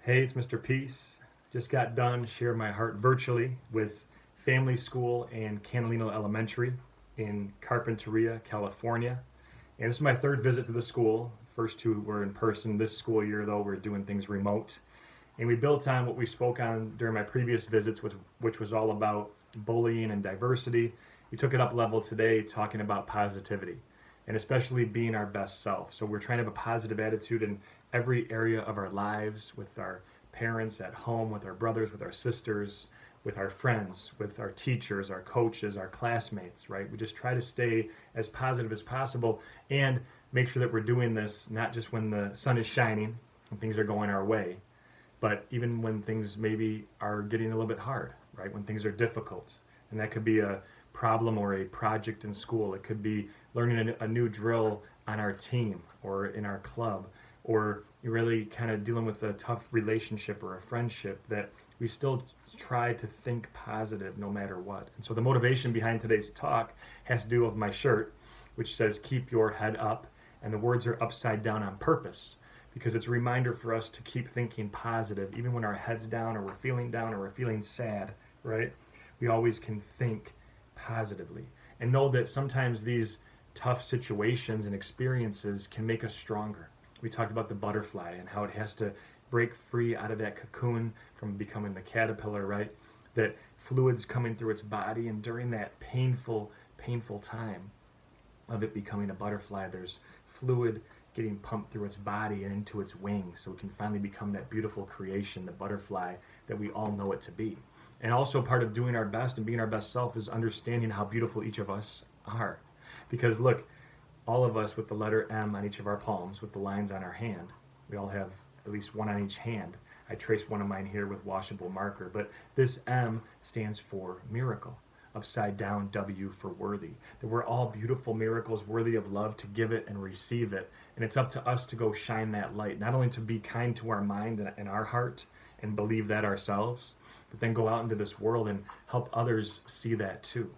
Hey, it's Mr. Peace. Just got done sharing my heart virtually with Family School and Canalino Elementary in Carpinteria, California. And this is my third visit to the school. First two were in person. This school year, though, we're doing things remote. And we built on what we spoke on during my previous visits, which was all about bullying and diversity. We took it up level today, talking about positivity and especially being our best self. So we're trying to have a positive attitude in every area of our lives, with our parents, at home, with our brothers, with our sisters, with our friends, with our teachers, our coaches, our classmates, right? We just try to stay as positive as possible and make sure that we're doing this not just when the sun is shining and things are going our way, but even when things maybe are getting a little bit hard, right? When things are difficult. And that could be a problem or a project in school. It could be learning a new drill on our team or in our club, or you're really kind of dealing with a tough relationship or a friendship, that we still try to think positive no matter what. And so the motivation behind today's talk has to do with my shirt, which says keep your head up, and the words are upside down on purpose because it's a reminder for us to keep thinking positive even when our head's down or we're feeling sad, right? We always can think positively and know that sometimes these tough situations and experiences can make us stronger. We talked about the butterfly and how it has to break free out of that cocoon from becoming the caterpillar, right? That fluids coming through its body, and during that painful time of it becoming a butterfly, there's fluid getting pumped through its body and into its wings so it can finally become that beautiful creation, the butterfly that we all know it to be. And also part of doing our best and being our best self is understanding how beautiful each of us are. Because look, all of us with the letter M on each of our palms, with the lines on our hand, we all have at least one on each hand. I traced one of mine here with washable marker, but this M stands for miracle. Upside down, W for worthy. That we're all beautiful miracles worthy of love, to give it and receive it. And it's up to us to go shine that light, not only to be kind to our mind and our heart and believe that ourselves, but then go out into this world and help others see that too.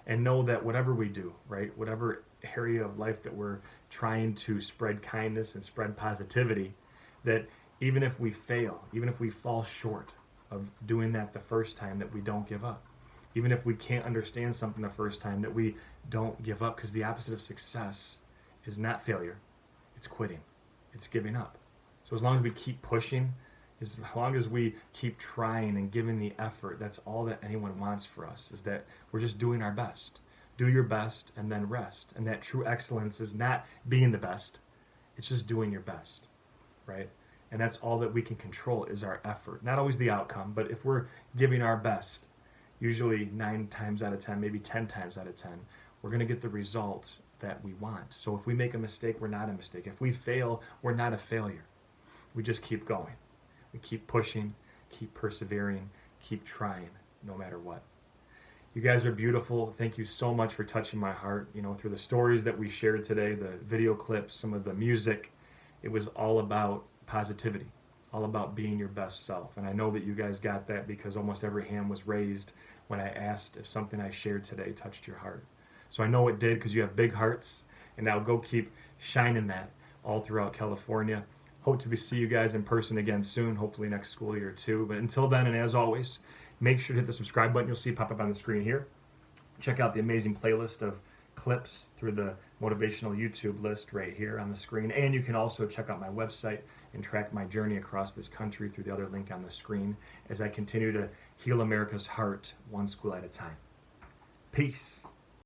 And know that whatever we do, right, whatever area of life that we're trying to spread kindness and spread positivity, that even if we fail, even if we fall short of doing that the first time, that we don't give up. Even if we can't understand something the first time, that we don't give up, because the opposite of success is not failure, it's quitting, it's giving up. So as long as we keep pushing, as long as we keep trying and giving the effort, that's all that anyone wants for us, is that we're just doing our best. Do your best and then rest. And that true excellence is not being the best, it's just doing your best, right? And that's all that we can control, is our effort. Not always the outcome, but if we're giving our best, usually 9 times out of 10, maybe 10 times out of 10, we're going to get the results that we want. So if we make a mistake, we're not a mistake. If we fail, we're not a failure. We just keep going. We keep pushing, keep persevering, keep trying, no matter what. You guys are beautiful. Thank you so much for touching my heart. You know, through the stories that we shared today, the video clips, some of the music, it was all about positivity, all about being your best self. And I know that you guys got that, because almost every hand was raised when I asked if something I shared today touched your heart. So I know it did, because you have big hearts, and I'll go keep shining that all throughout California. Hope to see you guys in person again soon, hopefully next school year too. But until then, and as always, make sure to hit the subscribe button you'll see pop up on the screen here. Check out the amazing playlist of clips through the motivational YouTube list right here on the screen. And you can also check out my website and track my journey across this country through the other link on the screen, as I continue to heal America's heart one school at a time. Peace.